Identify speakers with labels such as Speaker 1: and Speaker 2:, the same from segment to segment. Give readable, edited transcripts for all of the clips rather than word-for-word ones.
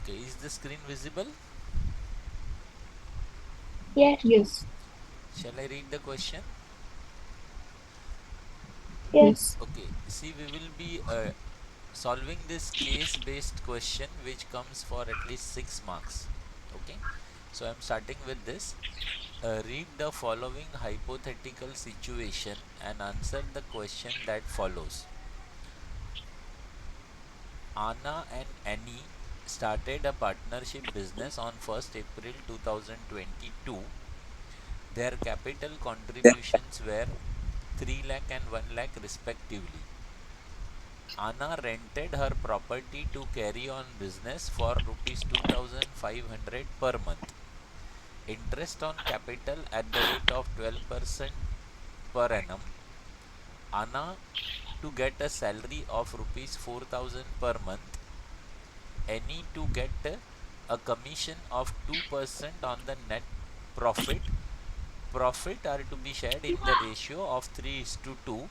Speaker 1: Okay, is the screen visible?
Speaker 2: Yes.
Speaker 3: Yes.
Speaker 1: Shall I read the question?
Speaker 3: Yes.
Speaker 1: Okay, see, we will be solving this case based question which comes for at least 6 marks. Okay, so I'm starting with this. Read the following hypothetical situation and answer the question that follows. Anna and Annie started a partnership business on 1st April 2022. Their capital contributions were 3 lakh and 1 lakh respectively. Anna rented her property to carry on business for rupees 2500 per month. Interest on capital at the rate of 12% per annum. Anna to get a salary of rupees 4000 per month. Any to get a commission of 2% on the net profit. Profit are to be shared in the ratio of 3 is to 2.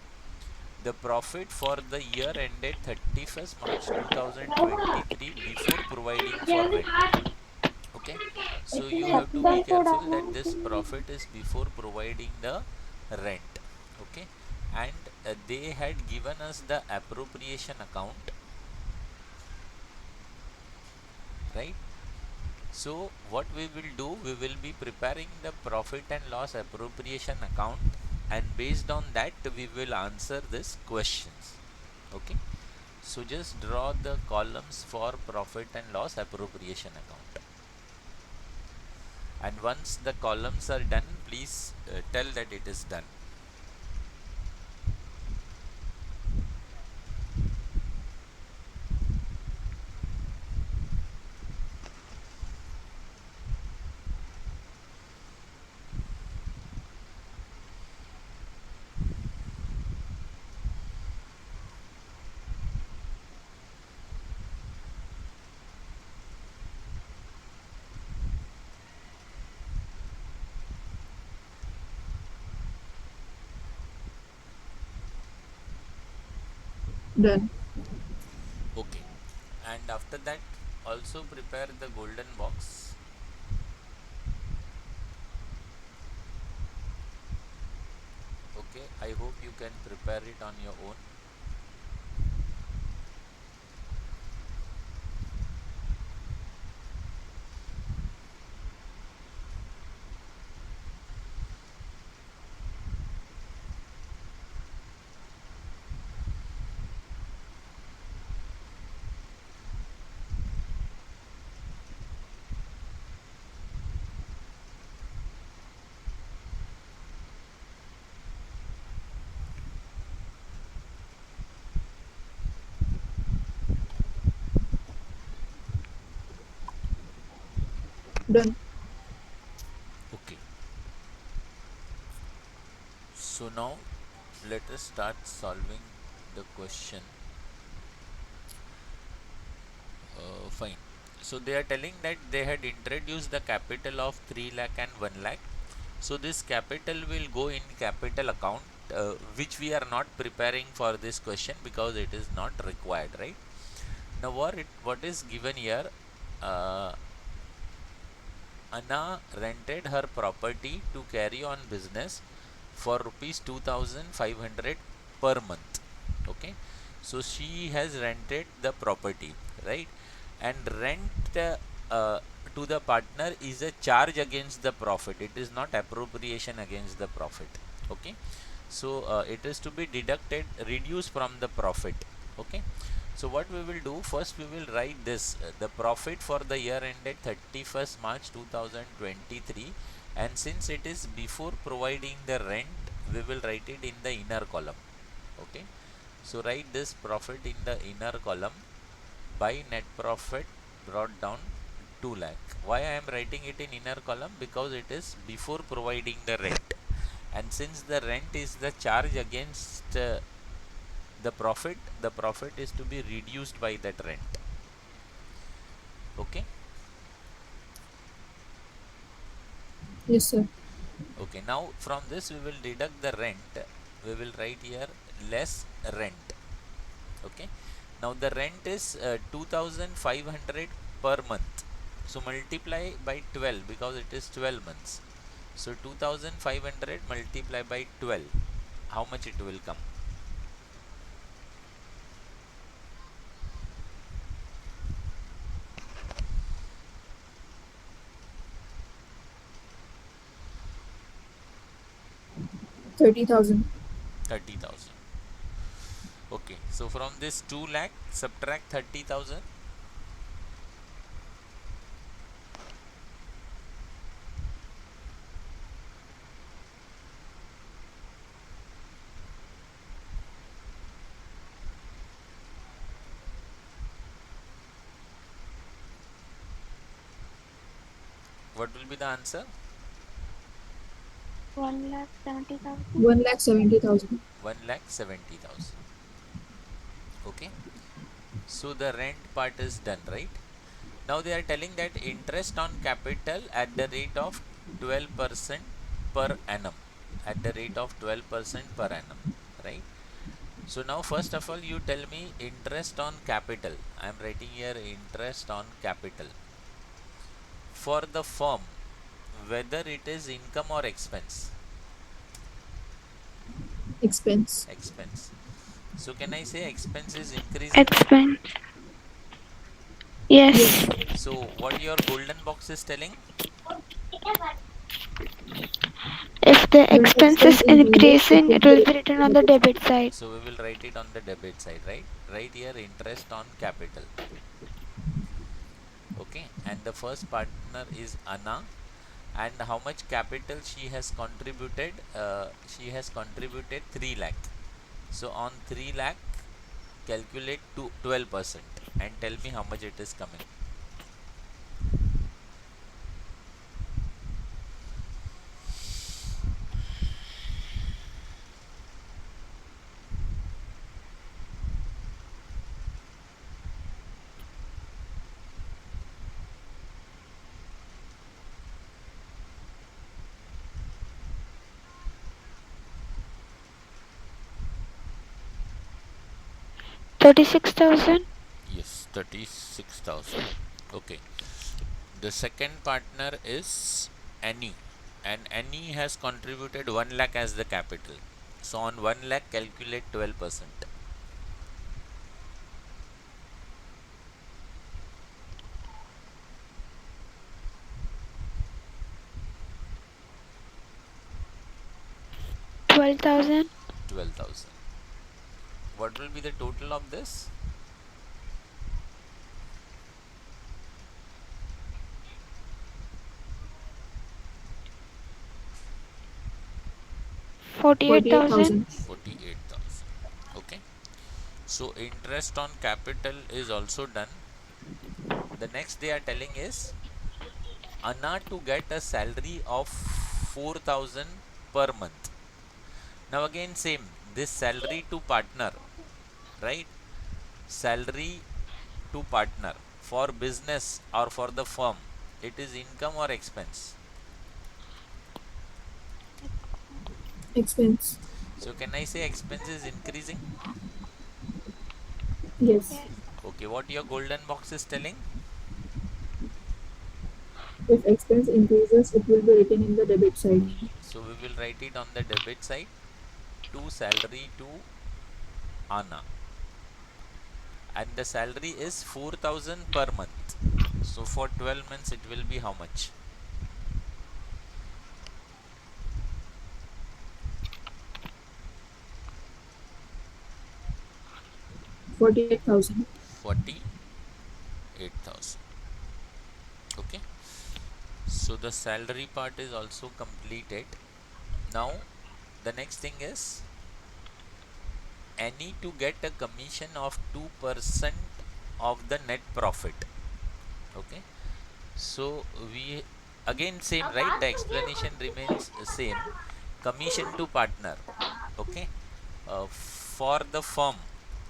Speaker 1: The profit for the year ended 31st March 2023 before providing for rent. Okay, so you have to be careful that this profit is before providing the rent. Okay, and they had given us the appropriation account, right? So what we will do, we will be preparing the profit and loss appropriation account, and based on that we will answer these questions. Okay, so just draw the columns for profit and loss appropriation account. And once the columns are done, please tell that it is done.
Speaker 3: Done.
Speaker 1: Okay, and after that also prepare the golden box. Okay, I hope you can prepare it on your own.
Speaker 3: Done.
Speaker 1: Okay, so now let us start solving the question. Fine. So they are telling that they had introduced the capital of 3 lakh and 1 lakh. So this capital will go in capital account, which we are not preparing for this question because it is not required, right? Now what is given here? Uh, Anna rented her property to carry on business for rupees 2500 per month. Okay, so she has rented the property, right? And rent to the partner is a charge against the profit, it is not appropriation against the profit. Okay, so it is to be deducted, reduced from the profit. Okay, so what we will do, first we will write this the profit for the year ended 31st March 2023, and since it is before providing the rent, we will write it in the inner column. Okay, so write this profit in the inner column. By net profit brought down 2 lakh. Why I am writing it in inner column? Because it is before providing the rent, and since the rent is the charge against the profit is to be reduced by that rent. Okay,
Speaker 3: Yes, sir.
Speaker 1: okay, now from this we will deduct the rent. We will write here less rent. Okay, now the rent is 2500 per month. So multiply by 12 because it is 12 months. So 2500 multiply by 12. How much it will come?
Speaker 3: 30,000.
Speaker 1: 30,000. Okay. So from this 2 lakh subtract 30,000. What will be the answer?
Speaker 2: 1,70,000.
Speaker 3: 1,70,000.
Speaker 1: 1,70,000. Okay. So the rent part is done, right? Now they are telling that interest on capital at the rate of 12% per annum. At the rate of 12% per annum, right? So now first of all you tell me interest on capital. I am writing here interest on capital. For the firm, whether it is income or expense.
Speaker 3: Expense.
Speaker 1: Expense. So can I say expense is increasing?
Speaker 2: Expense.
Speaker 3: Yes.
Speaker 2: Yes.
Speaker 1: So what your golden box is telling?
Speaker 2: If the
Speaker 3: When
Speaker 2: expense
Speaker 3: expense
Speaker 2: is
Speaker 3: increases, it
Speaker 2: increasing,
Speaker 3: will
Speaker 2: it
Speaker 3: be
Speaker 2: will be
Speaker 3: written
Speaker 2: written
Speaker 3: in
Speaker 2: on
Speaker 3: the
Speaker 2: the
Speaker 3: debit
Speaker 2: debit
Speaker 3: side.
Speaker 2: side.
Speaker 1: So we will write it on the debit side, right? Write here interest on capital. Okay. And the first partner is Anna. And how much capital she has contributed? She has contributed 3 lakh. So on 3 lakh, calculate to 12% and tell me how much it is coming.
Speaker 2: 36,000.
Speaker 1: Yes, 36,000. Okay. The second partner is Annie, and Annie has contributed 1 lakh as the capital. So on 1 lakh, calculate 12%.
Speaker 2: 12,000.
Speaker 1: 12,000. What will be the total of this?
Speaker 2: 48,000.
Speaker 3: 48,000.
Speaker 1: 48,000. Okay. So interest on capital is also done. The next they are telling is Anna to get a salary of 4,000 per month. Now again same, this salary to partner, right? Salary to partner for business or for the firm, it is income or expense?
Speaker 3: Expense.
Speaker 1: So can I say expense is increasing?
Speaker 3: Yes.
Speaker 2: Yes.
Speaker 1: Okay, what your golden box is telling?
Speaker 3: If expense increases, it will be written in the debit side.
Speaker 1: So we will write it on the debit side to salary to Anna, and the salary is 4,000 per month. So for 12 months it will be how much?
Speaker 3: 48,000.
Speaker 1: 48,000. Okay. So the salary part is also completed. Now the next thing is any to get a commission of 2% of the net profit. Okay. So we again same, right? The explanation remains same. Commission to partner. Okay. For the firm,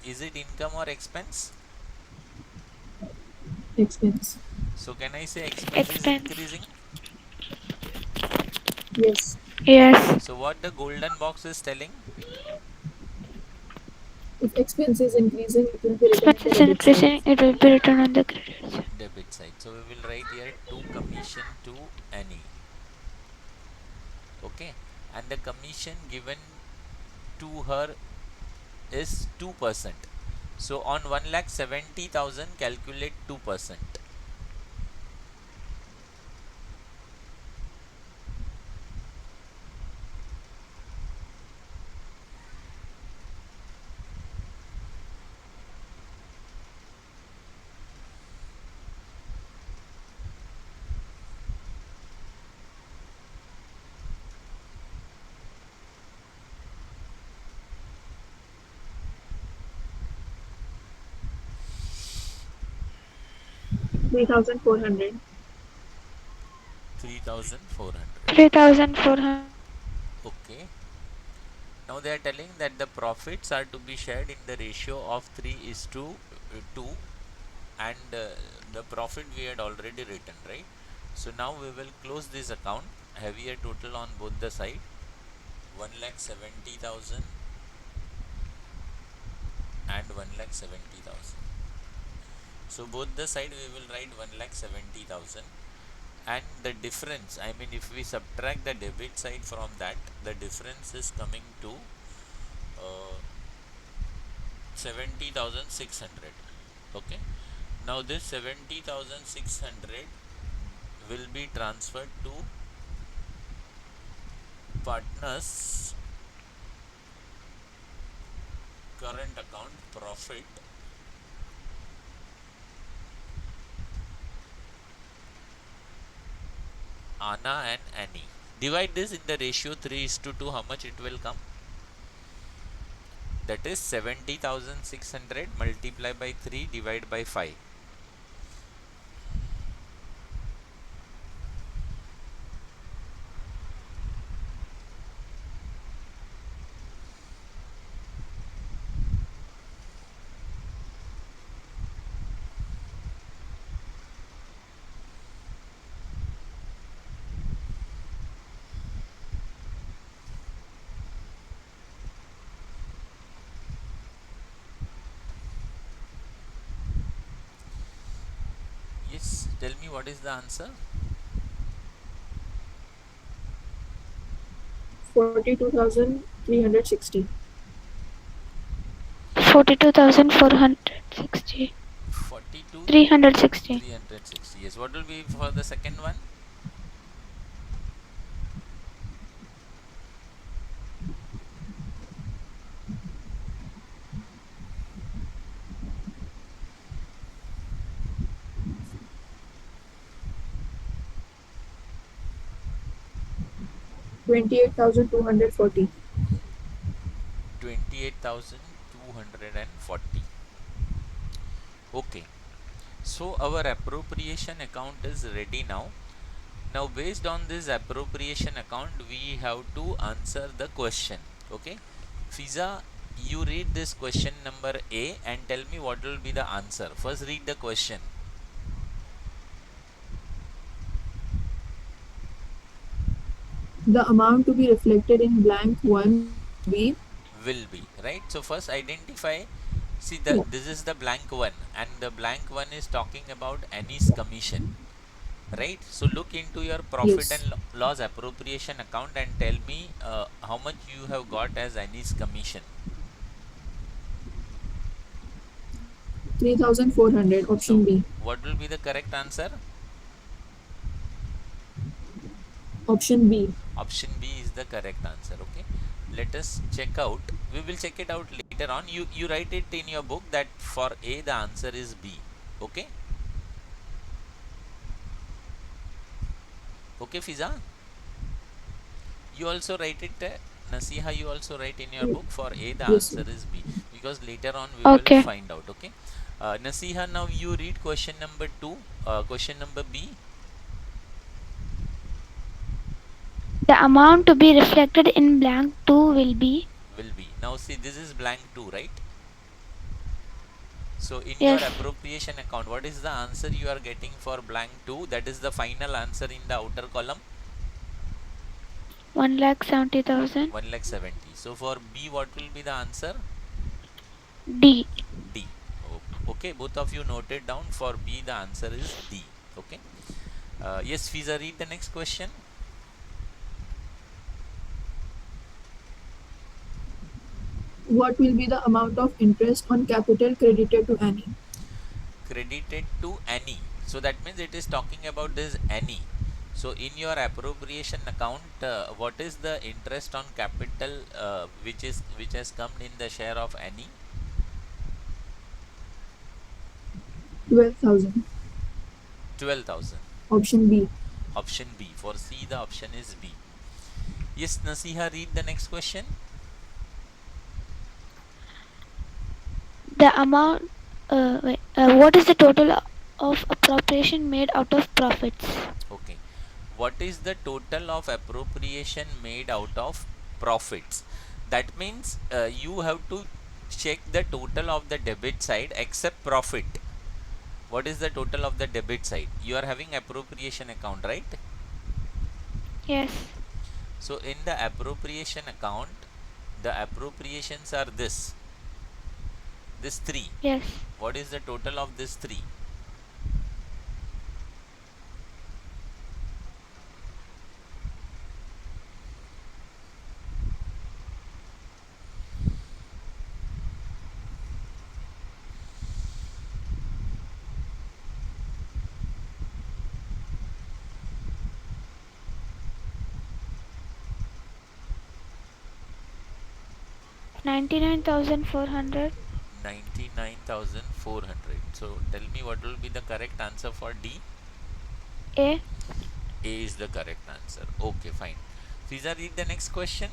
Speaker 1: is it income or expense?
Speaker 3: Expense.
Speaker 1: So can I say expense is
Speaker 2: Expense.
Speaker 1: increasing?
Speaker 3: Yes.
Speaker 2: Yes.
Speaker 1: So what the golden box is telling?
Speaker 3: If expense is increasing, it will be written in the
Speaker 2: Expenses
Speaker 3: debit side.
Speaker 2: increasing, it will be written on the credit side.
Speaker 1: Debit side. So we will write here to commission to any. Okay, and the commission given to her is 2%. So on 1,70,000 calculate 2%.
Speaker 3: 3,400.
Speaker 1: 3,400.
Speaker 2: 3,400.
Speaker 1: Okay, now they are telling that the profits are to be shared in the ratio of 3 is to 2, and the profit we had already written, right? So now we will close this account, have here total on both the side, 1,70,000 and 1,70,000. So both the side we will write 1,70,000, and the difference, I mean if we subtract the debit side from that, the difference is coming to 70,600. Okay, now this 70,600 will be transferred to partners current account profit, Anna and Annie. Divide this in the ratio 3 is to 2, how much it will come? That is 70,600 multiply by 3 divide by 5. Yes, tell me what is the answer?
Speaker 3: 42,360.
Speaker 2: 42,460.
Speaker 1: 42
Speaker 2: 360.
Speaker 1: 360. Yes, what will be for the second one?
Speaker 3: 28,240.
Speaker 1: 28,240. Okay, so our appropriation account is ready now. Now based on this appropriation account we have to answer the question. Okay, Fiza, you read this question number A and tell me what will be the answer. First read the question.
Speaker 3: The amount to be reflected in blank 1 will be.
Speaker 1: Will be, right? So first identify, see
Speaker 3: Yeah.
Speaker 1: the this is the blank one, and the blank one is talking about Annie's commission, right? So look into your profit
Speaker 3: Yes.
Speaker 1: and loss appropriation account and tell me how much you have got as Annie's commission.
Speaker 3: 3,400. Option
Speaker 1: So
Speaker 3: B.
Speaker 1: what will be the correct answer?
Speaker 3: Option B.
Speaker 1: Option B is the correct answer. Okay, let us check out, we will check it out later on. You write it in your book that for A the answer is B. Okay, okay Fiza, you also write it, Nasiha, you also write in your book for A the
Speaker 3: Yes,
Speaker 1: answer
Speaker 3: sir.
Speaker 1: is B, because later on we will
Speaker 2: Okay.
Speaker 1: find out. Okay, Nasiha, now you read question number 2, question number B.
Speaker 2: The amount to be reflected in blank 2 will be.
Speaker 1: Will be, now see this is blank 2, right? So in your
Speaker 2: Yes.
Speaker 1: appropriation account, what is the answer you are getting for blank 2? That is the final answer in the outer column.
Speaker 2: 1,70,000.
Speaker 1: 1,70,000. So for B, what will be the answer?
Speaker 2: D.
Speaker 1: D. Okay, both of you noted down. For B, the answer is D. Okay. Yes, Fiza, read the next question.
Speaker 3: What will be the amount of interest on capital credited to Annie?
Speaker 1: Credited to any. So that means it is talking about this any. So in your appropriation account, what is the interest on capital which has come in the share of any?
Speaker 3: 12,000.
Speaker 1: 12,000.
Speaker 3: Option B.
Speaker 1: Option B. For C, the option is B. Yes, Nasiha, read the next question.
Speaker 2: The amount. What is the total of appropriation made out of profits?
Speaker 1: Okay. What is the total of appropriation made out of profits? That means you have to check the total of the debit side except profit. What is the total of the debit side? You are having appropriation account, right?
Speaker 2: Yes.
Speaker 1: So in the appropriation account, the appropriations are this three.
Speaker 2: Yes.
Speaker 1: What is the total of this three?
Speaker 2: 99,400.
Speaker 1: 99,400. So tell me what will be the correct answer for D?
Speaker 2: A.
Speaker 1: A is the correct answer. Okay, fine. Fiza, read the next question.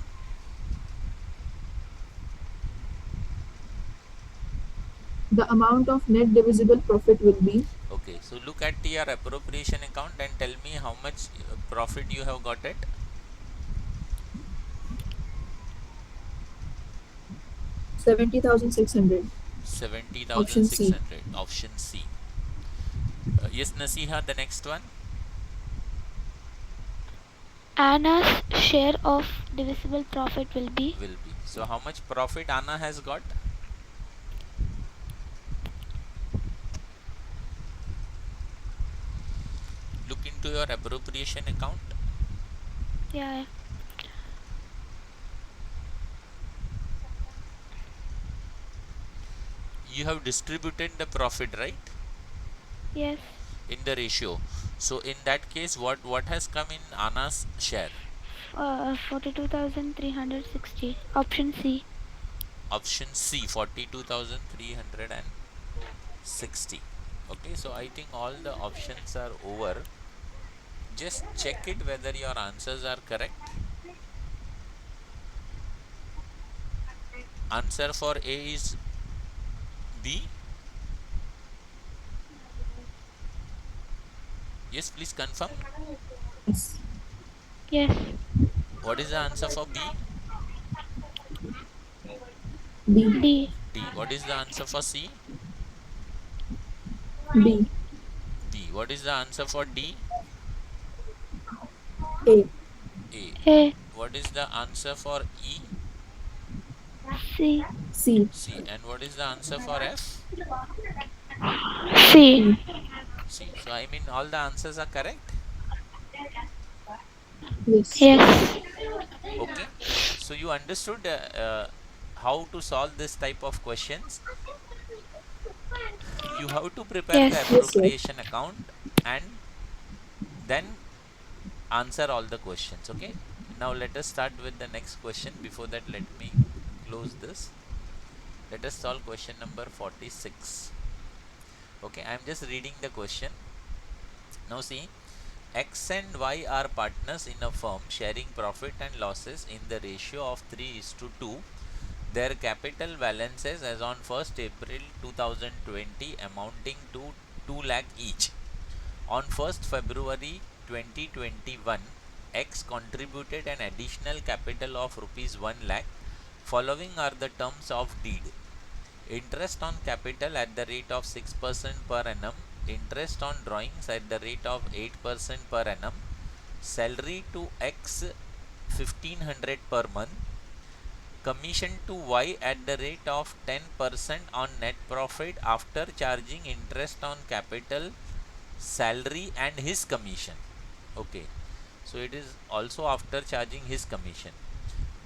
Speaker 3: The amount of net divisible profit will be
Speaker 1: Okay, so look at your appropriation account and tell me how much profit you have got it.
Speaker 3: 70,600. Option C.
Speaker 1: 70,600. Option C. Yes, Nasiha, the next one
Speaker 2: Anna's share of divisible profit will be
Speaker 1: will be. So, how much profit Anna has got? Look into your appropriation account.
Speaker 2: yeah.
Speaker 1: You have distributed the profit, right?
Speaker 2: Yes.
Speaker 1: In the ratio. So, in that case, what has come in Anna's share?
Speaker 2: 42,360. Option C.
Speaker 1: Option C, 42,360. Okay, so I think all the options are over. Just check it whether your answers are correct. Answer for A is B. Yes, please confirm.
Speaker 3: Yes.
Speaker 2: Yes.
Speaker 1: What is the answer for B?
Speaker 3: B.
Speaker 2: D.
Speaker 1: D. What is the answer for C?
Speaker 3: B.
Speaker 1: B. What is the answer for D?
Speaker 3: A.
Speaker 1: A.
Speaker 2: A.
Speaker 1: What is the answer for E?
Speaker 2: C.
Speaker 3: C.
Speaker 1: C. And what is the answer for F?
Speaker 2: C.
Speaker 3: C.
Speaker 1: C. So I mean all the answers are correct.
Speaker 3: Yes.
Speaker 2: Yes.
Speaker 1: Okay. So you understood how to solve this type of questions. You have to prepare the
Speaker 2: Yes.
Speaker 3: Yes, yes.
Speaker 1: appropriation account and then answer all the questions. Okay. Now let us start with the next question. Before that, let me close this. Let us solve question number 46. Okay, I am just reading the question. Now see, X and Y are partners in a firm sharing profit and losses in the ratio of 3:2. Their capital balances as on 1st April 2020 amounting to 2 lakh each. On 1st February 2021, X contributed an additional capital of rupees 1 lakh. Following are the terms of deed. Interest on capital at the rate of 6% per annum, interest on drawings at the rate of 8% per annum, salary to X 1500 per month, commission to Y at the rate of 10% on net profit after charging interest on capital, salary and his commission. Okay, so it is also after charging his commission.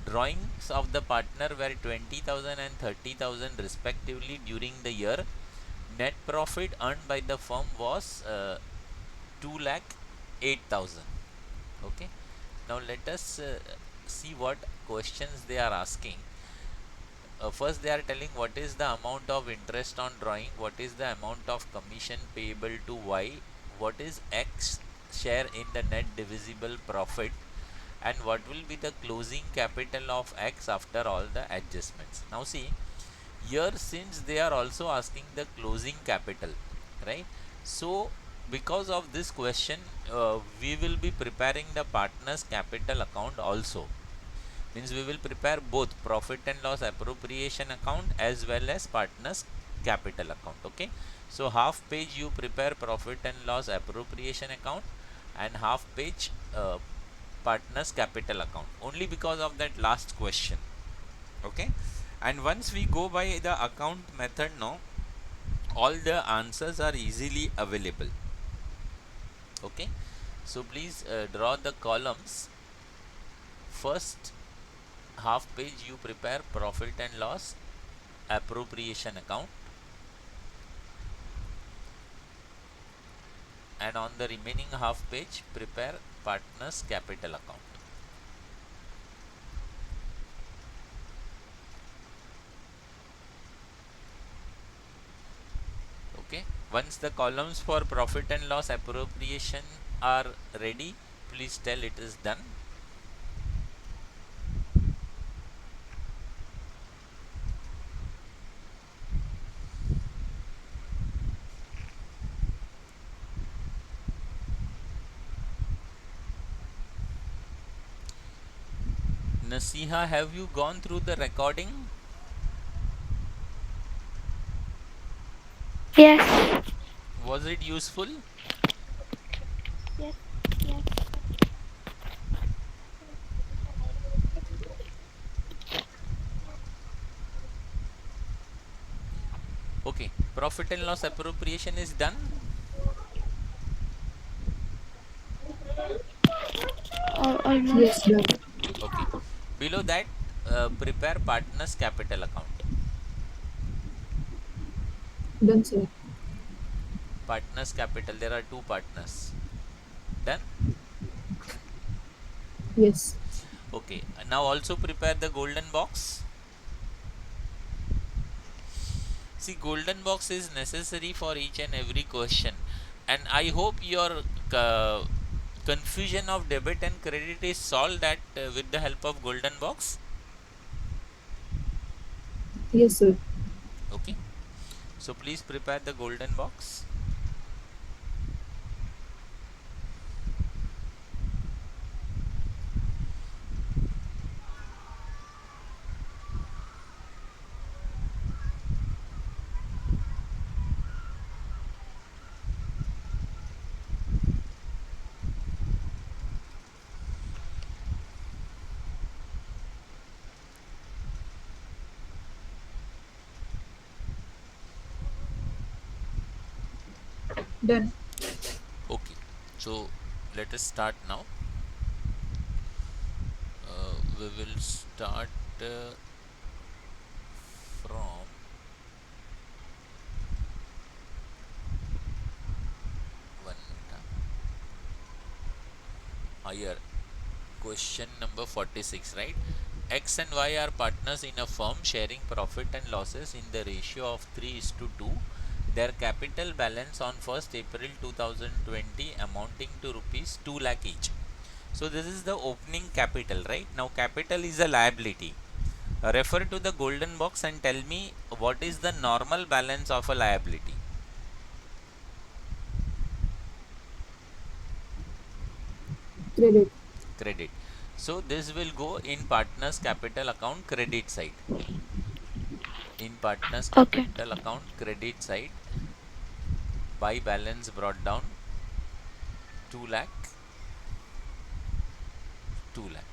Speaker 1: Drawings of the partner were 20,000 and 30,000 respectively during the year. Net profit earned by the firm was 2 lakh 8,000. Okay, now let us see what questions they are asking. First they are telling what is the amount of interest on drawing, what is the amount of commission payable to Y, what is X share in the net divisible profit, and what will be the closing capital of X after all the adjustments. Now see, here since they are also asking the closing capital, right? So because of this question, we will be preparing the partners capital account also. Means we will prepare both profit and loss appropriation account as well as partners capital account. Okay, so half page you prepare profit and loss appropriation account and half page partners capital account, only because of that last question. Okay, and once we go by the account method now, all the answers are easily available. Okay, so please draw the columns. First half page you prepare profit and loss appropriation account, and on the remaining half page prepare partners capital account. Okay, once the columns for profit and loss appropriation are ready, please tell it is done. Nasiha, have you gone through the recording?
Speaker 2: Yes.
Speaker 1: Was it useful?
Speaker 2: Yes. Yes.
Speaker 1: Okay, profit and loss appropriation is done.
Speaker 3: Yes,
Speaker 2: Almost.
Speaker 3: done.
Speaker 1: Okay, below that prepare partners capital account.
Speaker 3: Done, sir.
Speaker 1: Partners capital, there are two partners. Done.
Speaker 3: Yes.
Speaker 1: Okay, now also prepare the golden box. See, golden box is necessary for each and every question, and I hope your confusion of debit and credit is solved that with the help of golden box.
Speaker 3: Yes, sir.
Speaker 1: Okay, so please prepare the golden box.
Speaker 3: Done.
Speaker 1: Okay, so let us start now. We will start from one minute. Here, question number 46, right? X and Y are partners in a firm sharing profit and losses in the ratio of 3 is to 2. Their capital balance on 1st April 2020 amounting to rupees 2 lakh each. So this is the opening capital, right? Now capital is a liability. Refer to the golden box and tell me what is the normal balance of a liability.
Speaker 3: Credit.
Speaker 1: Credit. So this will go in partners capital account credit side. In partners
Speaker 2: Okay.
Speaker 1: capital account credit side, by balance brought down 2 lakh, 2 lakh.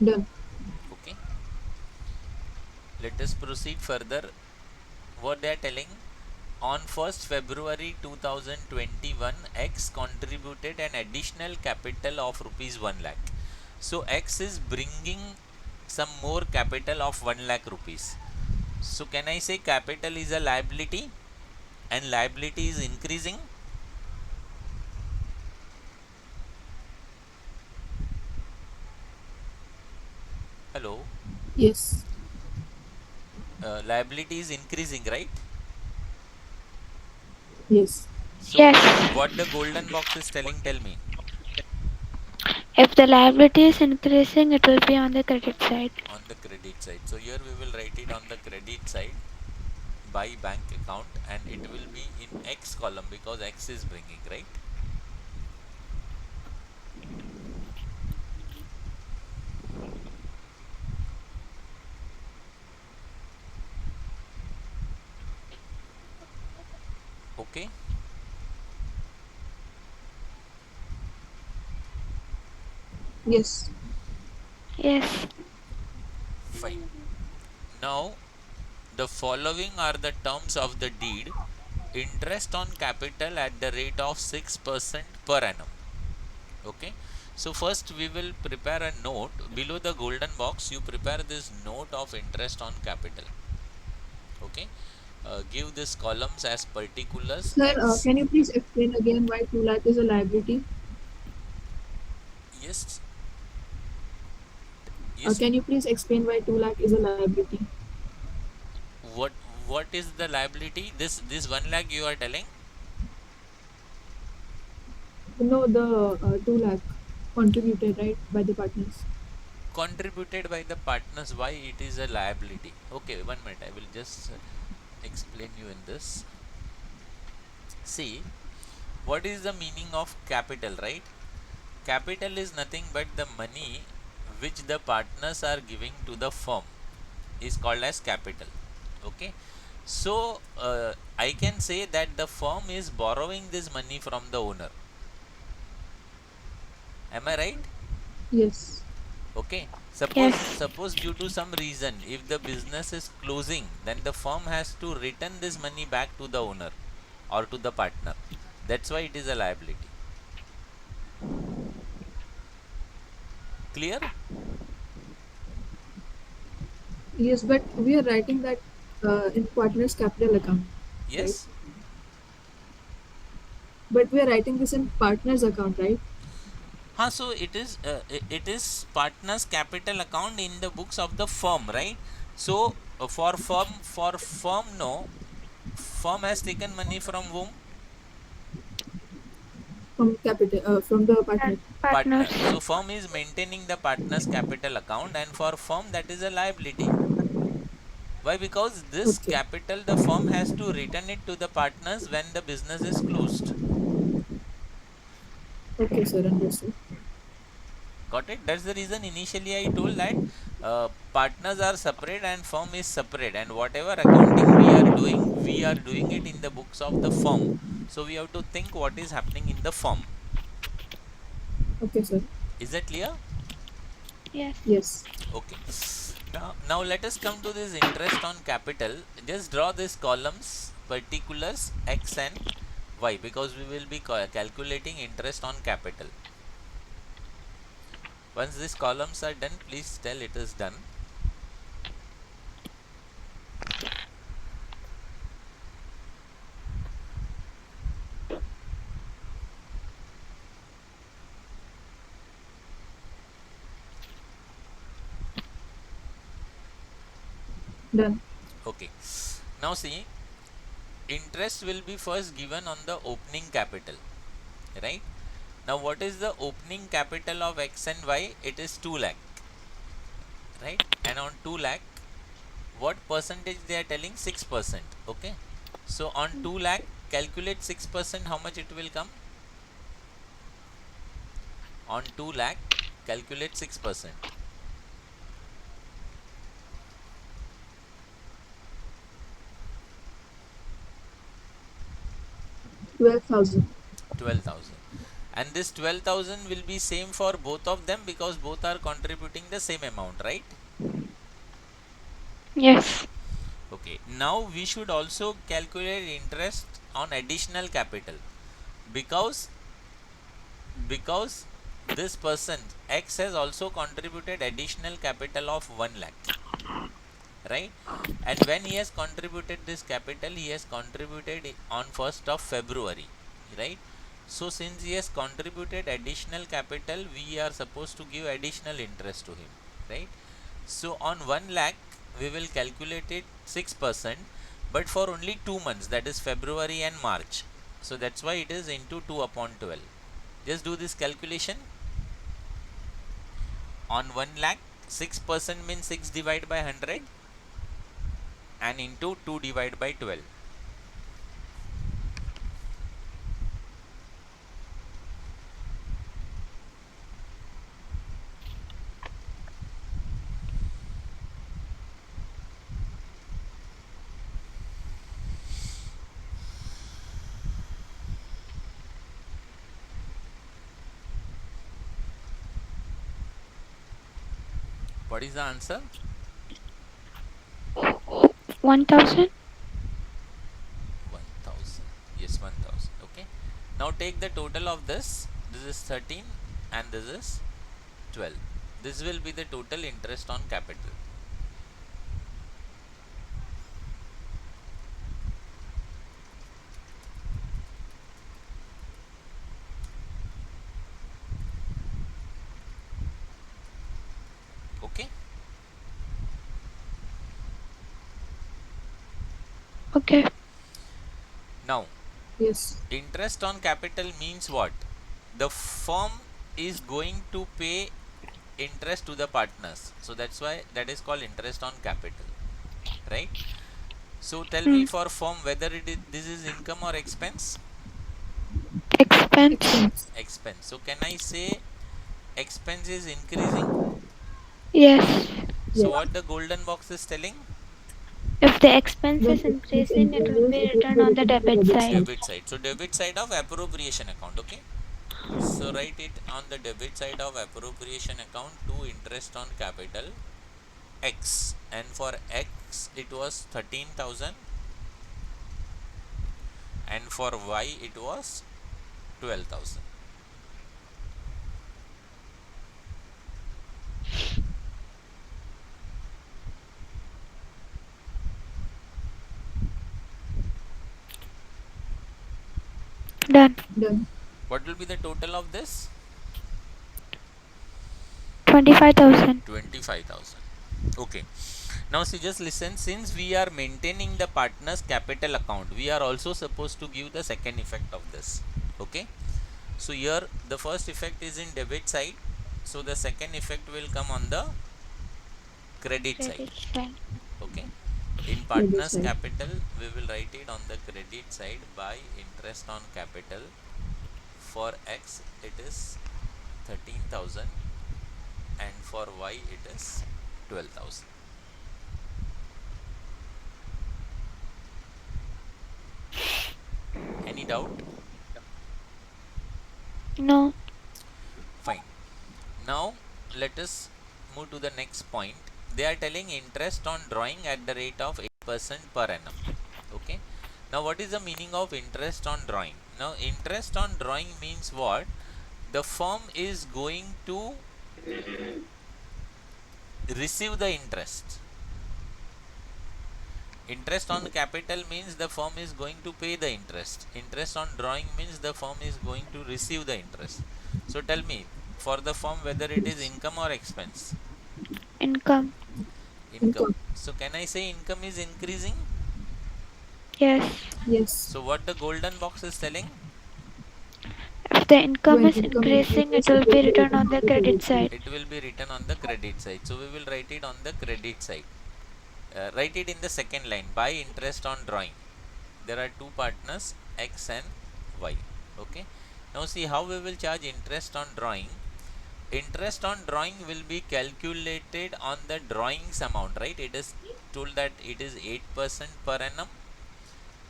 Speaker 3: Done.
Speaker 1: Okay, let us proceed further. What they are telling, on 1st February 2021, X contributed an additional capital of rupees 1 lakh. So X is bringing some more capital of 1 lakh rupees. So can I say capital is a liability and liability is increasing? Hello.
Speaker 3: Yes.
Speaker 1: Liability is increasing, right?
Speaker 3: Yes.
Speaker 1: So
Speaker 2: Yes.
Speaker 1: what the golden box is telling, tell me.
Speaker 2: If the liability is increasing, it will be on the credit side.
Speaker 1: On the credit side. So here we will write it on the credit side by bank account, and it will be in X column because X is bringing, right? Okay,
Speaker 3: Yes.
Speaker 2: Yes.
Speaker 1: fine. Now the following are the terms of the deed: interest on capital at the rate of 6% per annum. Okay, so first we will prepare a note below the golden box. You prepare this note of interest on capital. Okay, give this columns as particulars
Speaker 3: Sir,
Speaker 1: X.
Speaker 3: can you please explain again why 2 lakh is a liability?
Speaker 1: Yes, yes.
Speaker 3: Can you please explain why 2 lakh is a liability?
Speaker 1: what what is the liability? This 1 lakh you are telling,
Speaker 3: No, the 2 lakh contributed, right, by the partners.
Speaker 1: contributed by the partners, why it is a liability? Okay, 1 minute, I will just explain you in this. See, what is the meaning of capital, right? Capital is nothing but the money which the partners are giving to the firm is called as capital. Okay, so I can say that the firm is borrowing this money from the owner. Am I right?
Speaker 3: Yes.
Speaker 1: Okay, suppose
Speaker 2: Yes.
Speaker 1: due to some reason if the business is closing, then the firm has to return this money back to the owner or to the partner. That's why it is a liability. Clear?
Speaker 3: Yes, but we are writing that in partners' capital account, right?
Speaker 1: Yes.
Speaker 3: But we are writing this in partners' account, right?
Speaker 1: So it is partners capital account in the books of the firm, right? So for firm, no, firm has taken money from whom?
Speaker 3: From capital, from the partner.
Speaker 1: Partner. So
Speaker 2: Partners.
Speaker 1: firm is maintaining the partners capital account, and for firm that is a liability. Why? Because this
Speaker 3: Okay.
Speaker 1: capital the firm has to return it to the partners when the business is closed.
Speaker 3: Okay, sir. Understood.
Speaker 1: Got it? That's the reason initially I told that partners are separate and firm is separate, and whatever accounting we are doing it in the books of the firm. So we have to think what is happening in the firm.
Speaker 3: Okay, sir.
Speaker 1: Is that clear?
Speaker 2: Yes.
Speaker 3: Yes.
Speaker 1: Okay. Now let us come to this interest on capital. Just draw these columns, particulars X and Y, because we will be calculating interest on capital. Once these columns are done, please tell it is done.
Speaker 3: Done.
Speaker 1: Okay. Now see, interest will be first given on the opening capital, right? Now what is the opening capital of X and Y? It is 2 lakh, right? And on 2 lakh, what percentage they are telling? 6%. Okay. So on 2 lakh, calculate 6%, how much it will come? On 2 lakh, calculate 6%.
Speaker 3: 12,000.
Speaker 1: 12,000. And this 12,000 will be same for both of them because both are contributing the same amount, right?
Speaker 2: Yes.
Speaker 1: Okay, now we should also calculate interest on additional capital because because this person X has also contributed additional capital of 1 lakh, right? And when he has contributed this capital, he has contributed on 1st of February, right? So since he has contributed additional capital, we are supposed to give additional interest to him, right? So on 1 lakh we will calculate it 6%, but for only 2 months, that is February and March. So that's why it is into 2 upon 12. Just do this calculation. On 1 lakh, 6% means 6 divided by 100 and into 2 divided by 12. What is the answer?
Speaker 2: 1,000.
Speaker 1: 1000. Yes, 1000. Okay. Now take the total of this. This is 13 and this is 12. This will be the total interest on capital. Okay.
Speaker 2: Okay.
Speaker 1: Now,
Speaker 3: Yes.
Speaker 1: interest on capital means what? The firm is going to pay interest to the partners. So that's why that is called interest on capital, right? So tell me
Speaker 2: Hmm.
Speaker 1: for firm whether this is income or expense?
Speaker 2: Expense.
Speaker 3: Expense.
Speaker 1: Expense. So can I say expense is increasing?
Speaker 2: Yes.
Speaker 1: So
Speaker 3: Yes.
Speaker 1: what the golden box is telling?
Speaker 2: If the expense
Speaker 3: When
Speaker 2: is
Speaker 3: expense
Speaker 2: increasing, it will
Speaker 3: increases,
Speaker 2: be
Speaker 3: it will
Speaker 2: written
Speaker 3: be
Speaker 2: on the
Speaker 3: written on the
Speaker 2: debit
Speaker 3: debit
Speaker 2: side.
Speaker 3: side.
Speaker 1: Debit side. So debit side of appropriation account. Okay. So write it on the debit side of appropriation account to interest on capital X, and for X it was 13,000 and for Y it was 12,000.
Speaker 2: Done.
Speaker 3: Done.
Speaker 1: What will be the total of this?
Speaker 2: 25,000.
Speaker 1: 25,000. Okay. Now see, just listen, since we are maintaining the partner's capital account, we are also supposed to give the second effect of this. Okay. So here the first effect is in debit side. So the second effect will come on the credit side.
Speaker 2: Credit side.
Speaker 1: Okay. In
Speaker 3: Debit
Speaker 1: partner's
Speaker 3: side.
Speaker 1: capital, we will write it on the credit side by interest on capital. For X, it is 13,000 and for Y, it is 12,000. Any doubt?
Speaker 2: No.
Speaker 1: Fine. Now, let us move to the next point. They are telling interest on drawing at the rate of 8% per annum. Okay. Now, what is the meaning of interest on drawing? Now, interest on drawing means what? The firm is going to receive the interest. Interest on capital means the firm is going to pay the interest. Interest on drawing means the firm is going to receive the interest. So tell me, for the firm, whether it is income or expense?
Speaker 2: Income.
Speaker 1: Income.
Speaker 3: Income.
Speaker 1: So can I say income is increasing?
Speaker 2: Yes.
Speaker 3: Yes.
Speaker 1: So what the golden box is telling?
Speaker 2: If the income
Speaker 3: When
Speaker 2: is
Speaker 3: income
Speaker 2: increasing, it
Speaker 3: increases,
Speaker 2: will
Speaker 3: it will
Speaker 2: be
Speaker 3: be
Speaker 2: written
Speaker 3: written
Speaker 2: on
Speaker 3: on
Speaker 2: the
Speaker 3: the
Speaker 2: credit
Speaker 3: credit side.
Speaker 2: side.
Speaker 1: It will be written on the credit side. So we will write it on the credit side. Write it in the second line. By interest on drawing. There are two partners, X and Y. Okay. Now see how we will charge interest on drawing. Interest on drawing will be calculated on the drawings amount, right? It is told that it is 8% per annum.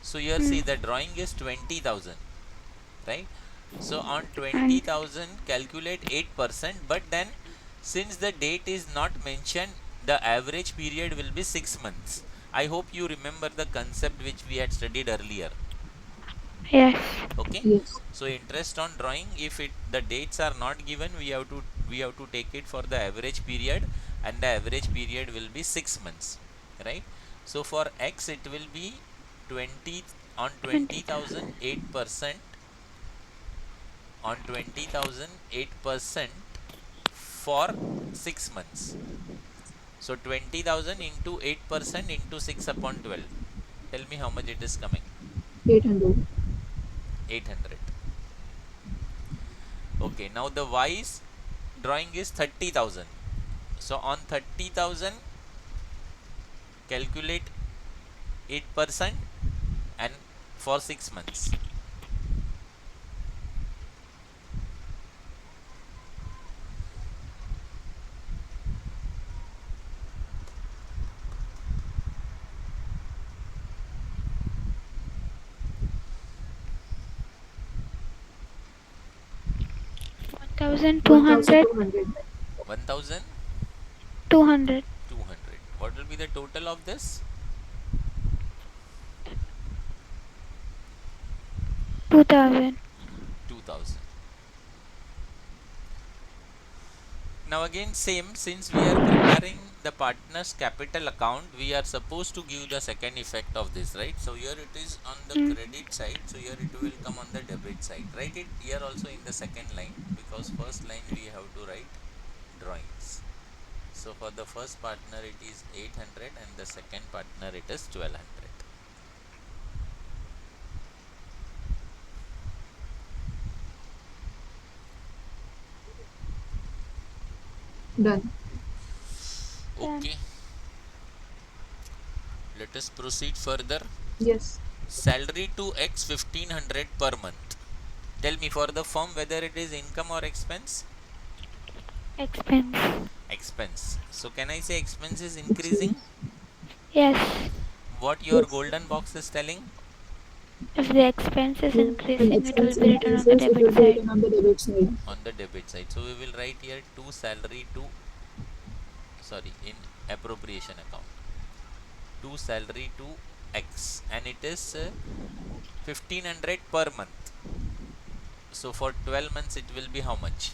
Speaker 1: So here
Speaker 2: Hmm.
Speaker 1: see the drawing is 20,000, right? So on
Speaker 2: And
Speaker 1: 20,000 calculate 8%, but then since the date is not mentioned, the average period will be 6 months. I hope you remember the concept which we had studied earlier.
Speaker 2: yes,
Speaker 1: Okay,
Speaker 3: Yes.
Speaker 1: so interest on drawing, if it the dates are not given, we have to take it for the average period, and the average period will be 6 months, right? So for x it will be 20 on
Speaker 2: 20,000.
Speaker 1: 20,000 8%, on 20,000 8% for 6 months. So 20,000 into 8% into 6 upon 12, tell me how much it is coming.
Speaker 3: 800.
Speaker 1: 800. Okay, now the y's drawing is 30,000. So on 30,000 calculate 8% and for 6 months.
Speaker 2: 1,200.
Speaker 3: 1,200.
Speaker 1: 1,200.
Speaker 2: 200.
Speaker 1: What will be the total of this?
Speaker 2: 2,000.
Speaker 1: 2,000. Now again same, since we are preparing the partner's capital account, we are supposed to give the second effect of this, right? So here it is on the
Speaker 2: Mm.
Speaker 1: credit side, so here it will come on the debit side. Write it here also in the second line, because first line we have to write drawings. So for the first partner it is 800 and the second partner it is 1200.
Speaker 3: Done.
Speaker 2: Done.
Speaker 1: Okay, let us proceed further.
Speaker 3: Yes.
Speaker 1: Salary to X 1500 per month. Tell me, for the firm, whether it is income or expense?
Speaker 2: Expense.
Speaker 1: Expense. So can I say expense is increasing?
Speaker 3: Expense.
Speaker 2: Yes.
Speaker 1: What your
Speaker 3: Yes.
Speaker 1: golden box is telling?
Speaker 2: If the expense is
Speaker 3: When
Speaker 2: increasing, it will
Speaker 3: expense
Speaker 2: be written on the
Speaker 3: increases, it
Speaker 2: debit
Speaker 3: will be
Speaker 2: side.
Speaker 3: written on the debit side.
Speaker 1: On the debit side. So we will write here to salary to, sorry, in appropriation account. To salary to X, and it is 1500 per month. So for 12 months it will be how much?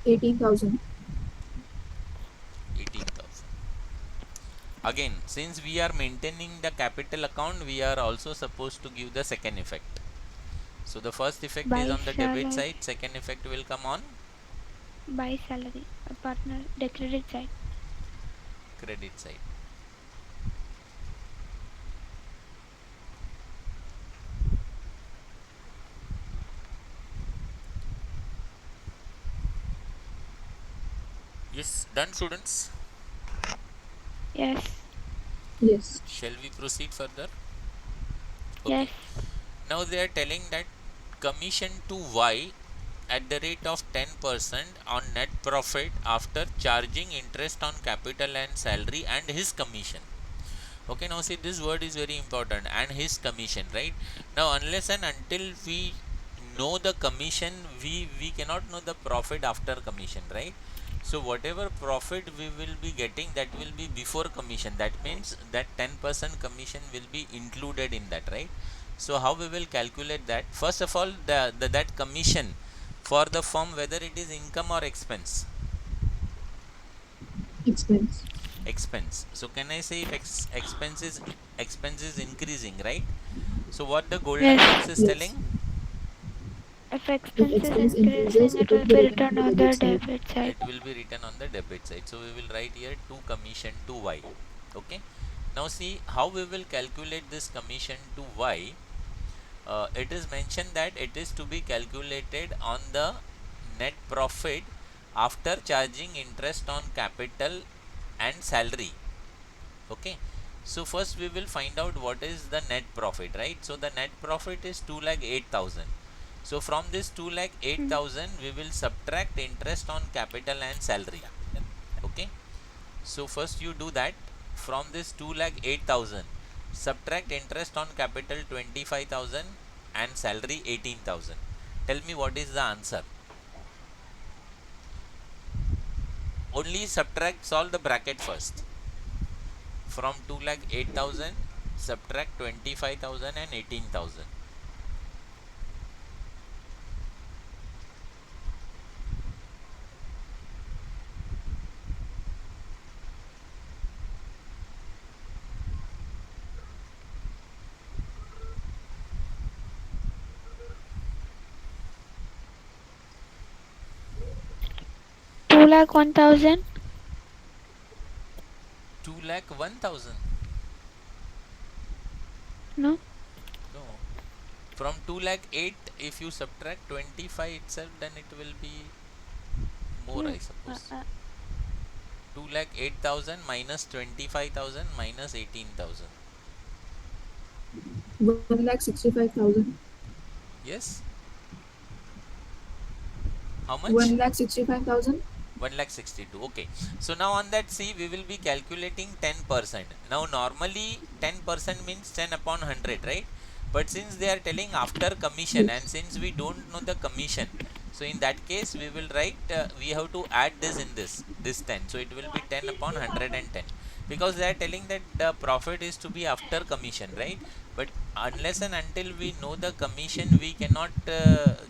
Speaker 3: 18,000.
Speaker 1: 18,000. Again, since we are maintaining the capital account, we are also supposed to give the second effect. So the first effect is
Speaker 2: By
Speaker 1: on the debit
Speaker 2: salary.
Speaker 1: side, second effect will come on
Speaker 2: By salary. A partner, the credit side.
Speaker 1: credit side. Yes, done, students.
Speaker 2: Yes.
Speaker 3: Yes.
Speaker 1: Shall we proceed further?
Speaker 2: Yes.
Speaker 1: Okay. Now they are telling that commission to Y at the rate of 10% on net profit after charging interest on capital and salary and his commission. Okay, now see, this word is very important, and his commission, right? Now unless and until we know the commission, we cannot know the profit after commission, right? So whatever profit we will be getting, that will be before commission. That means that 10% commission will be included in that, right? So how we will calculate that? First of all, the that commission for the firm, whether it is income or expense.
Speaker 3: Expense.
Speaker 1: Expense. So can I say if expense is increasing, right? So what the golden box
Speaker 2: Yes.
Speaker 1: is
Speaker 3: Yes.
Speaker 1: telling?
Speaker 2: If
Speaker 3: If
Speaker 2: expense is
Speaker 3: expense increases,
Speaker 2: increasing,
Speaker 3: it
Speaker 2: it
Speaker 3: will
Speaker 2: will
Speaker 3: be
Speaker 2: be
Speaker 3: written on
Speaker 2: written
Speaker 3: the
Speaker 2: on
Speaker 3: debit
Speaker 2: the
Speaker 3: side.
Speaker 2: debit side.
Speaker 1: It will be written on the debit side. So we will write here to commission to Y. Okay. Now see how we will calculate this commission to Y. It is mentioned that it is to be calculated on the net profit after charging interest on capital and salary. Okay. So first we will find out what is the net profit, right? So the net profit is 2 lakh 8,000. So from this 2 lakh 8,000 we will subtract interest on capital and salary. Okay. So first you do that. From this 2 lakh 8,000 subtract interest on capital 25,000 and salary 18,000. Tell me what is the answer. Only subtract, solve the bracket first. From 2 lakh 8,000 subtract 25,000 and 18,000.
Speaker 2: 2,01,000.
Speaker 1: 2 lakh 1,000.
Speaker 2: No.
Speaker 1: No. From 2 lakh 8, if you subtract 25 itself, then it will be more,
Speaker 2: No.
Speaker 1: I suppose. 2 lakh 8,000 minus 25,000 minus 18,000.
Speaker 3: 1,65,000.
Speaker 1: Yes. How much?
Speaker 3: 1,65,000.
Speaker 1: 1 lakh 62. Okay. So now on that, see, we will be calculating 10%. Now normally 10% means 10 upon 100, right? But since they are telling after commission, and
Speaker 3: Yes.
Speaker 1: since we don't know the commission, so in that case we will write, we have to add this in this 10. So it will be 10 upon 110, because they are telling that the profit is to be after commission, right? But unless and until we know the commission, we cannot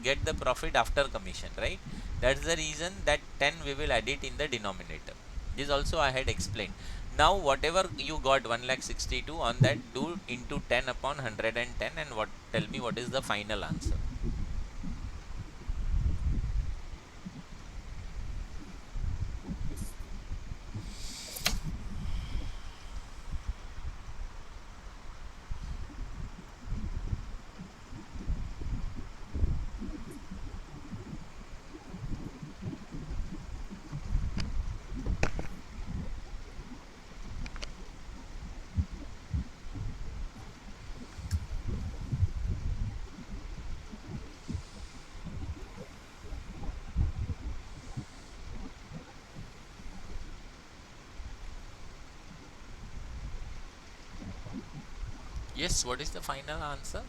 Speaker 1: get the profit after commission, right? That's the reason that 10 we will add it in the denominator. This also I had explained. Now whatever you got 1 lakh 62, on that do into 10 upon 110, and what, tell me what is the final answer. Yes, what is the final answer?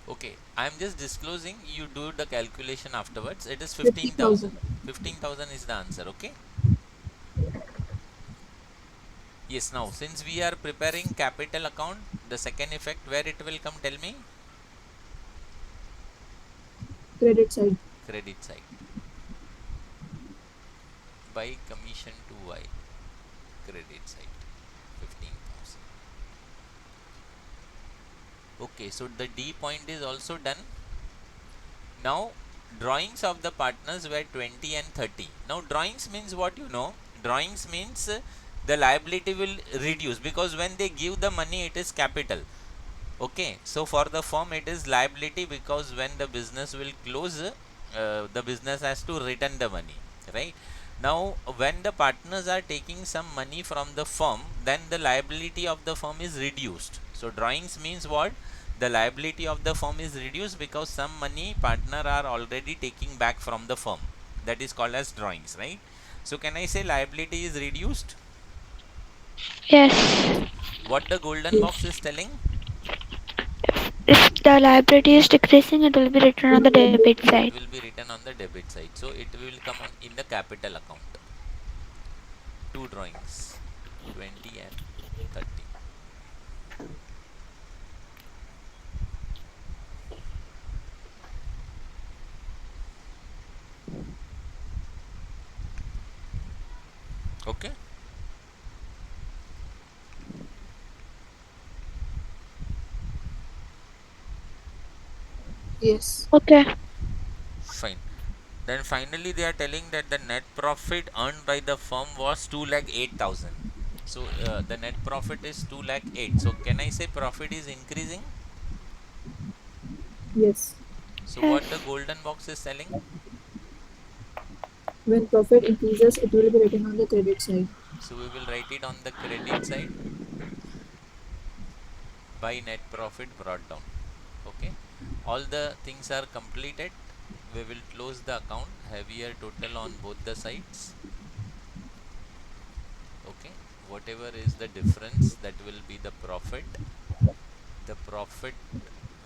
Speaker 1: Okay, I am just disclosing, you do the calculation afterwards. It is
Speaker 3: 50,000.
Speaker 1: 15,000. 15,000 is the answer, okay? Yes, now since we are preparing capital account, the second effect where it will come, tell me.
Speaker 3: Credit side.
Speaker 1: Credit side. By commission to Y, credit side, 15,000. Okay, so the D point is also done. Now drawings of the partners were 20 and 30. Now drawings means what, you know? Drawings means the liability will reduce, because when they give the money it is capital. Okay, so for the firm it is liability, because when the business will close, the business has to return the money, right? Now when the partners are taking some money from the firm, then the liability of the firm is reduced. So drawings means what? The liability of the firm is reduced because some money partner are already taking back from the firm. That is called as drawings, right? So can I say liability is reduced?
Speaker 2: Yes.
Speaker 1: What the golden box
Speaker 3: Yes.
Speaker 1: is telling?
Speaker 2: If the liability is decreasing, it will be written on the debit side.
Speaker 1: It will be written on the debit side, so it will come on in the capital account. Two drawings, 20 and 30. Okay,
Speaker 3: Yes.
Speaker 2: Okay.
Speaker 1: fine. Then finally they are telling that the net profit earned by the firm was 2 lakh 8,000. So the net profit is 2 lakh 8. So can I say profit is increasing?
Speaker 3: Yes.
Speaker 1: So
Speaker 2: Yes.
Speaker 1: what the golden box is telling?
Speaker 3: When profit increases, it will be written on the credit side.
Speaker 1: So we will write it on the credit side by net profit brought down. Okay. All the things are completed. We will close the account. Heavier total on both the sides. Okay. Whatever is the difference, that will be the profit. The profit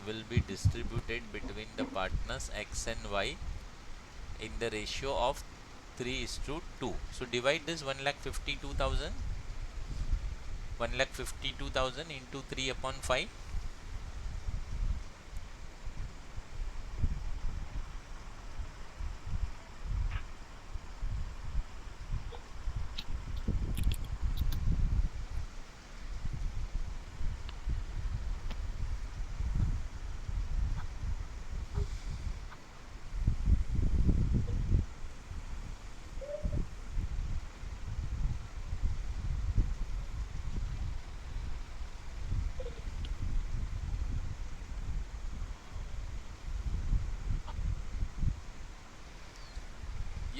Speaker 1: will be distributed between the partners X and Y in the ratio of 3 is to 2. So divide this 1,52,000 1,52,000 into 3 upon 5.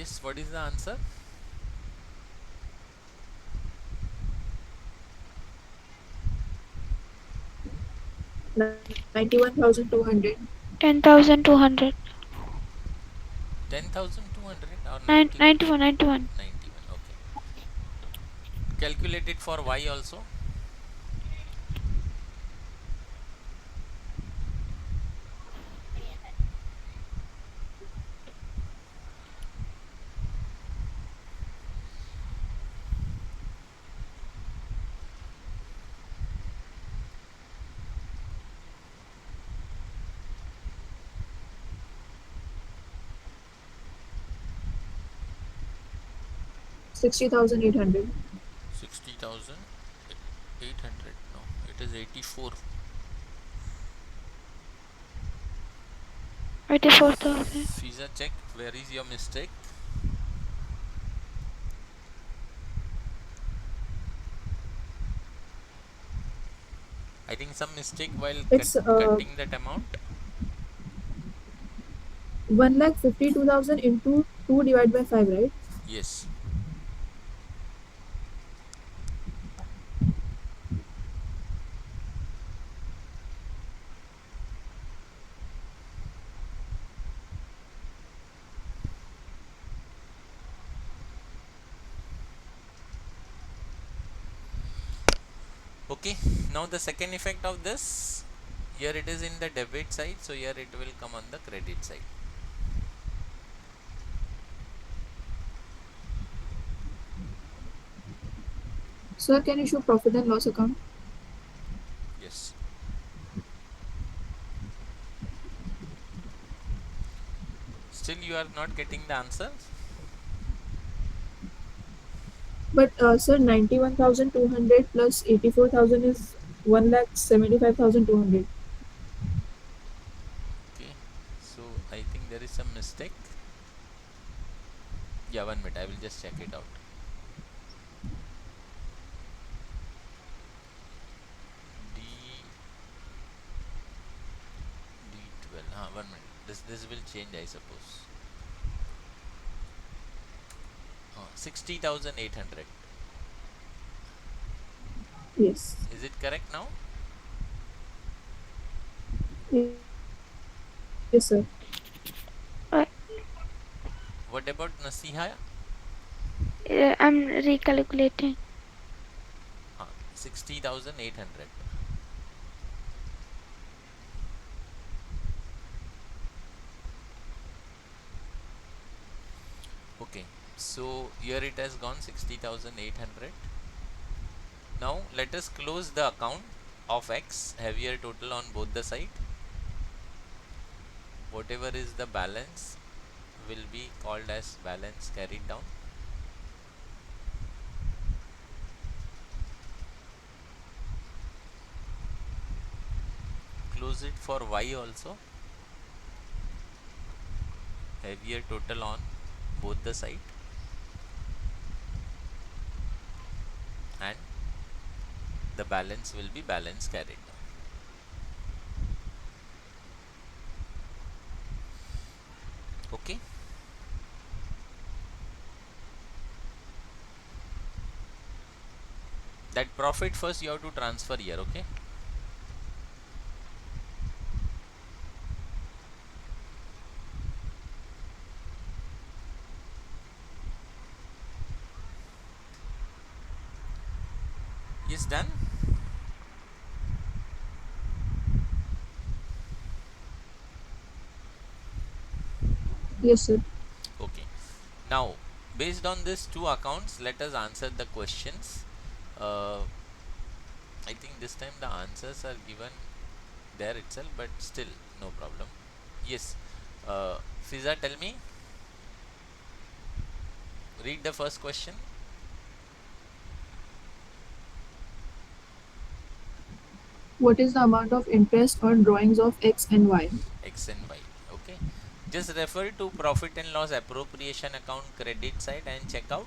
Speaker 1: Yes, what is the answer?
Speaker 3: 91,200.
Speaker 2: 10,200.
Speaker 1: 10,200 or
Speaker 2: Nine
Speaker 1: 91?
Speaker 2: 91 91.
Speaker 1: 91. Okay. Calculate it for Y also.
Speaker 3: $60,800.
Speaker 1: 60,800. No, it is 84.
Speaker 2: 84,000.
Speaker 1: Fiza, check where is your mistake. I think some mistake while
Speaker 3: It's
Speaker 1: cutting that amount.
Speaker 3: 1,52,000 into 2 divided by 5, right?
Speaker 1: Yes. Okay. Now the second effect of this, here it is in the debit side, so here it will come on the credit side.
Speaker 3: Sir, can you show profit and loss account?
Speaker 1: Yes. Still you are not getting the answer.
Speaker 3: But sir, 91,200 plus 84,000 is 1,75,200.
Speaker 1: Okay. So I think there is some mistake. Yeah, 1 minute. I will just check it out. D D12. 1 minute. This will change, I suppose. 60,800.
Speaker 3: Yes.
Speaker 1: Is it correct now?
Speaker 3: Yes, sir.
Speaker 2: Uh,
Speaker 1: What about Nasiha?
Speaker 2: I'm recalculating.
Speaker 1: 60,800. Okay. So here it has gone 60,800. Now let us close the account of X, heavier total on both the side. Whatever is the balance will be called as balance carried down. Close it for Y also. heavier total on both the side, and the balance will be balance carried down. Okay, that profit first you have to transfer here. Okay, is done.
Speaker 3: Yes, sir.
Speaker 1: Okay, now based on these two accounts, let us answer the questions. uh, I think this time the answers are given there itself, but still no problem. Yes, Fiza, tell me, read the first question.
Speaker 3: What is the amount of interest on drawings of X and Y?
Speaker 1: X and Y. Okay, just refer to profit and loss appropriation account credit side and check out.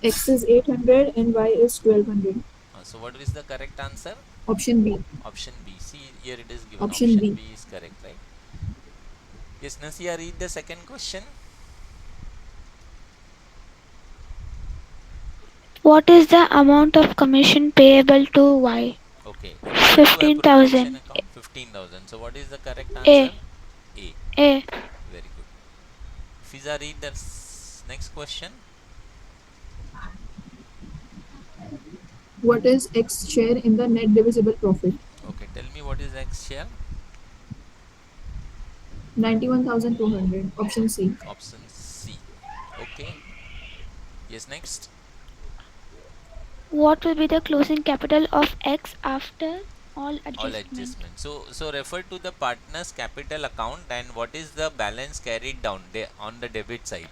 Speaker 3: X is 800 and Y is 1200.
Speaker 1: So what is the correct answer?
Speaker 3: Option B.
Speaker 1: Option B. See, here it is given,
Speaker 3: Option
Speaker 1: option
Speaker 3: B.
Speaker 1: B is correct, right? Yes, Nasia, read the second question.
Speaker 2: What is the amount of commission payable to Y?
Speaker 1: Okay, refer to appropriation
Speaker 2: 15,000.
Speaker 1: account 15,000. So what is the correct
Speaker 2: A.
Speaker 1: answer? A.
Speaker 2: A.
Speaker 1: Very good. Fiza, read the next question.
Speaker 3: What is X share in the net divisible profit?
Speaker 1: Okay, tell me what is X share?
Speaker 3: 91,200. Option C.
Speaker 1: Option C. Okay. Yes, next.
Speaker 2: What will be the closing capital of X after all
Speaker 1: All
Speaker 2: adjustment?
Speaker 1: adjustments. So refer to the partner's capital account and what is the balance carried down on the debit side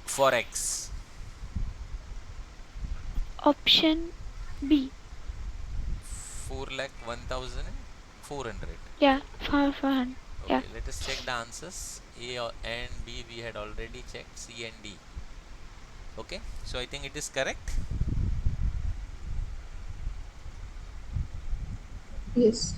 Speaker 1: for X?
Speaker 2: Option B.
Speaker 1: 4,01,400.
Speaker 2: Yeah, 500. Yeah.
Speaker 1: Okay, let us check the answers. And B we had already checked. C and D. Okay, so I think it is correct.
Speaker 3: Yes.